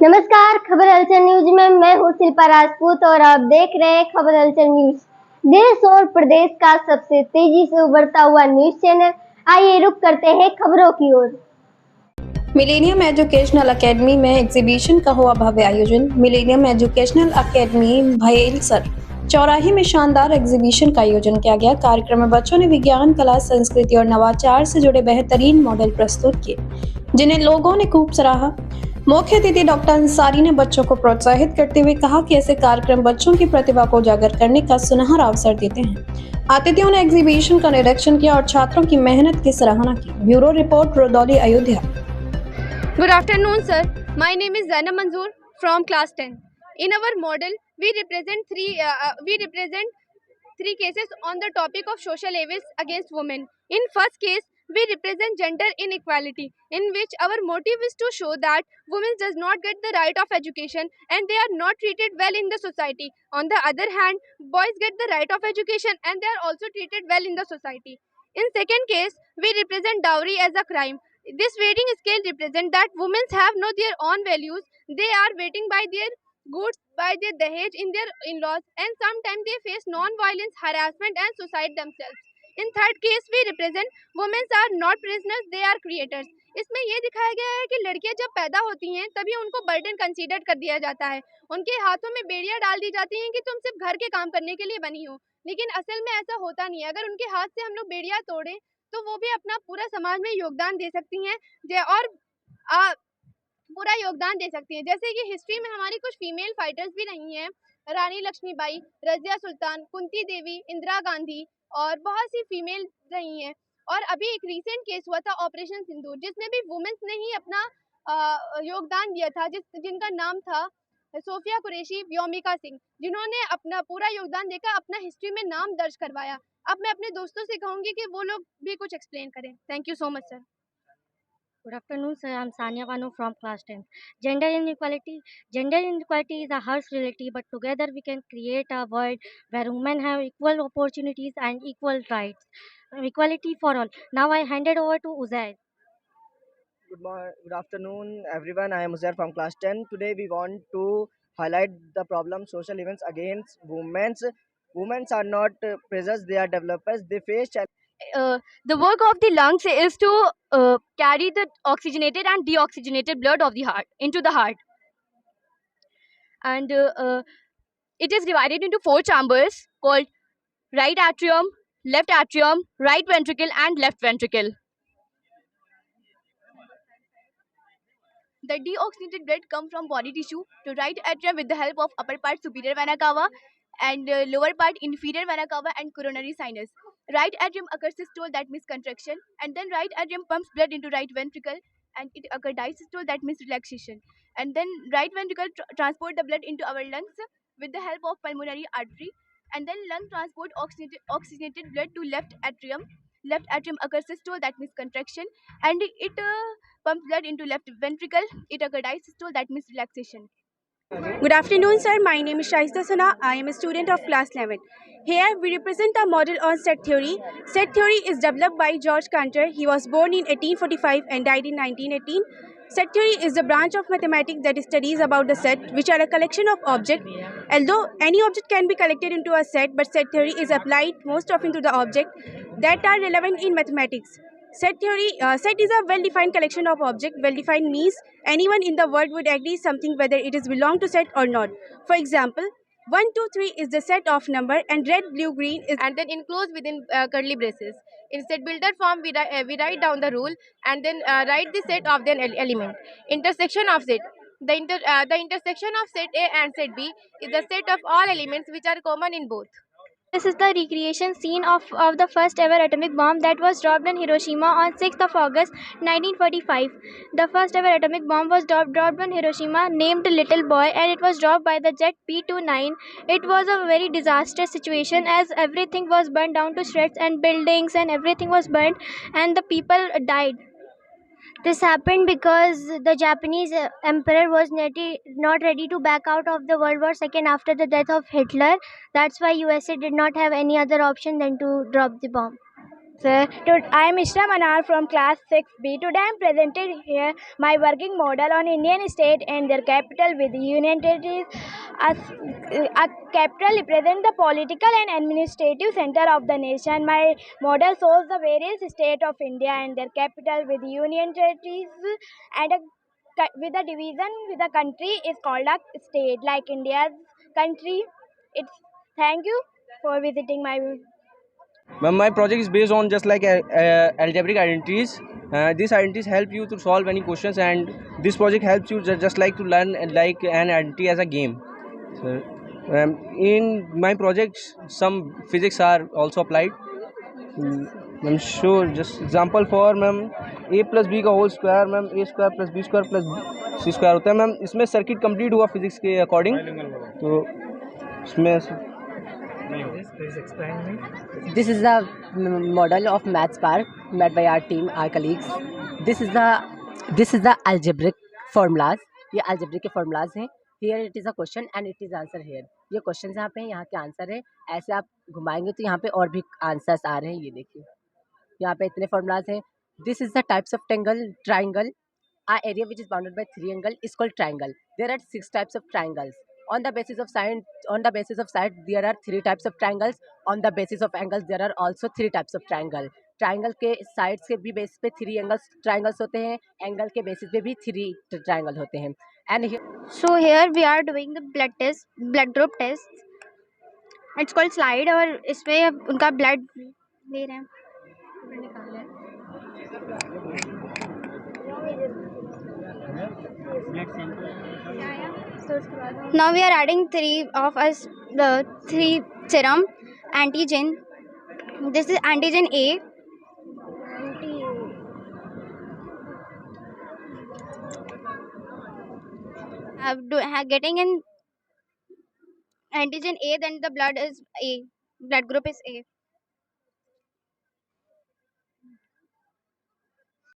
नमस्कार, खबर हलचल न्यूज में मैं हूँ शिल्पा राजपूत और आप देख रहे हैं खबर हलचल न्यूज। देश और प्रदेश का सबसे तेजी से उभरता हुआ न्यूज चैनल। आइए रुक करते हैं खबरों की ओर। मिलेनियम एजुकेशनल अकेडमी में एग्जीबिशन का हुआ भव्य आयोजन। मिलेनियम एजुकेशनल अकेडमी भैलसर चौराहे में शानदार एग्जीबिशन का आयोजन किया गया। कार्यक्रम में बच्चों ने विज्ञान, कला, संस्कृति और नवाचार से जुड़े बेहतरीन मॉडल प्रस्तुत किए, जिन्हें लोगों ने खूब सराहा। मुख्य अतिथि डॉक्टर अंसारी ने बच्चों को प्रोत्साहित करते हुए कहा कि ऐसे कार्यक्रम बच्चों की प्रतिभा को उजागर करने का सुनहरा अवसर देते हैं। अतिथियों ने एग्जीबिशन का निरीक्षण किया और छात्रों की मेहनत की सराहना की। Bureau report, Rudauli, Ayodhya. Good afternoon, sir. My name is Zainab Manzoor from class 10. In our model, we represent three cases on the topic of social evils against women. In first case, we represent gender inequality, in which our motive is to show that women does not get the right of education and they are not treated well in the society. On the other hand, boys get the right of education and they are also treated well in the society. In second case, we represent dowry as a crime. This weighting scale represents that women have no their own values. They are waiting by their goods, by their dahej in their in-laws, and sometimes they face non-violence, harassment and suicide themselves. In third case, we represent women are not prisoners, they are creators. इसमें ये दिखाया गया है कि लड़कियां जब पैदा होती हैं तभी उनको बर्डन कंसीडर कर दिया जाता है। उनके हाथों में बेड़ियां डाल दी जाती हैं कि तुम सिर्फ घर के काम करने के लिए बनी हो, लेकिन असल में ऐसा होता नहीं है। अगर उनके हाथ से हम लोग बेड़ियां तोड़ें तो वो भी अपना पूरा समाज में योगदान दे सकती हैं और पूरा योगदान दे सकती हैं। जैसे कि हिस्ट्री में हमारी कुछ फीमेल फाइटर्स भी रही हैं, रानी लक्ष्मीबाई, रजिया सुल्तान, कुंती देवी, इंदिरा गांधी और बहुत सी फीमेल रही हैं। और अभी एक रीसेंट केस हुआ था ऑपरेशन सिंदूर, जिसमें भी वुमेन्स ने ही अपना योगदान दिया था, जिनका नाम था सोफिया कुरैशी, व्योमिका सिंह, जिन्होंने अपना पूरा योगदान देकर अपना हिस्ट्री में नाम दर्ज करवाया। अब मैं अपने दोस्तों से कहूँगी कि वो लोग भी कुछ एक्सप्लेन करें। Thank you so much sir. Good afternoon, sir. I'm Sania Banu from class 10. Gender inequality is a harsh reality, but together we can create a world where women have equal opportunities and equal rights. Equality for all. Now I hand it over to Uzair. Good afternoon, everyone. I am Uzair from class 10. Today we want to highlight the problem social events against women. Women are not prisoners; they are developers. They face The work of the lungs is to carry the oxygenated and deoxygenated blood of the heart into the heart, and it is divided into four chambers called right atrium, left atrium, right ventricle and left ventricle. The deoxygenated blood comes from body tissue to right atrium with the help of upper part superior vena cava and lower part inferior vena cava and coronary sinus. Right atrium occurs systole, that means contraction, and then right atrium pumps blood into right ventricle and it occurs diastole, that means relaxation. And then right ventricle transport the blood into our lungs with the help of pulmonary artery, and then lung transport oxygenated blood to left atrium. Left atrium occurs systole, that means contraction, and it pumps blood into left ventricle. It occurs diastole, that means relaxation. Good afternoon, sir. My name is Shaista Sana. I am a student of class 11. Here we represent a model on set theory. Set theory is developed by George Cantor. He was born in 1845 and died in 1918. Set theory is the branch of mathematics that studies about the set, which are a collection of objects. Although any object can be collected into a set, but set theory is applied most often to the objects that are relevant in mathematics. Set is a well-defined collection of objects. Well-defined means anyone in the world would agree something whether it is belong to set or not. For example, 1, 2, 3 is the set of number and red, blue, green is And then enclosed within curly braces. In set builder form, we write down the rule and then write the set of the element. Intersection of set. The intersection of set A and set B is the set of all elements which are common in both. This is the recreation scene of the first ever atomic bomb that was dropped in Hiroshima on 6th of August 1945. The first ever atomic bomb was dropped on Hiroshima, named Little Boy, and it was dropped by the jet B-29. It was a very disastrous situation as everything was burned down to shreds and buildings and everything was burned and the people died. This happened because the Japanese emperor was not ready to back out of the World War II after the death of Hitler. That's why USA did not have any other option than to drop the bomb. Sir, I am Ishra Manar from class 6B. Today I am presented here my working model on Indian state and their capital with union territories. As a capital represents the political and administrative center of the nation. My model shows the various states of India and their capital with union territories, and with a division with a country is called a state, like India's country. It's Thank you for visiting my. My project is based on just like algebraic identities. These identities help you to solve any questions, and this project helps you just like to learn like an identity as a game. So, in my projects, some physics are also applied. I'm sure. Just example for ma'am a plus B का whole square ma'am a square plus B square plus C square होता है ma'am. इसमें circuit complete हुआ physics के according. तो इसमें This is the model of Maths Park made by our team, our colleagues. This is the algebraic formulas. ये algebraic के formulas हैं. Here it is a question and it is answer here. ये questions यहाँ पे हैं, यहाँ के answer है. ऐसे आप घुमाएंगे तो यहाँ पे और भी आंसर्स आ रहे हैं. ये देखिए, यहाँ पे इतने formulas हैं. This is the types of triangle. Our area which is bounded by three angle is called triangle. There are 6 types of triangles. On the basis of side, there are 3 types of triangles. On the basis of angles, there are also 3 types of triangle. Triangle के sides के भी basis पे 3 triangles होते हैं. Angle के basis पे भी 3 triangle होते हैं. And So here we are doing the blood group test. It's called slide और इसमें उनका blood ले रहे हैं. Now we are adding the 3 serum antigen. This is antigen A. Getting in antigen A, then the blood group is A.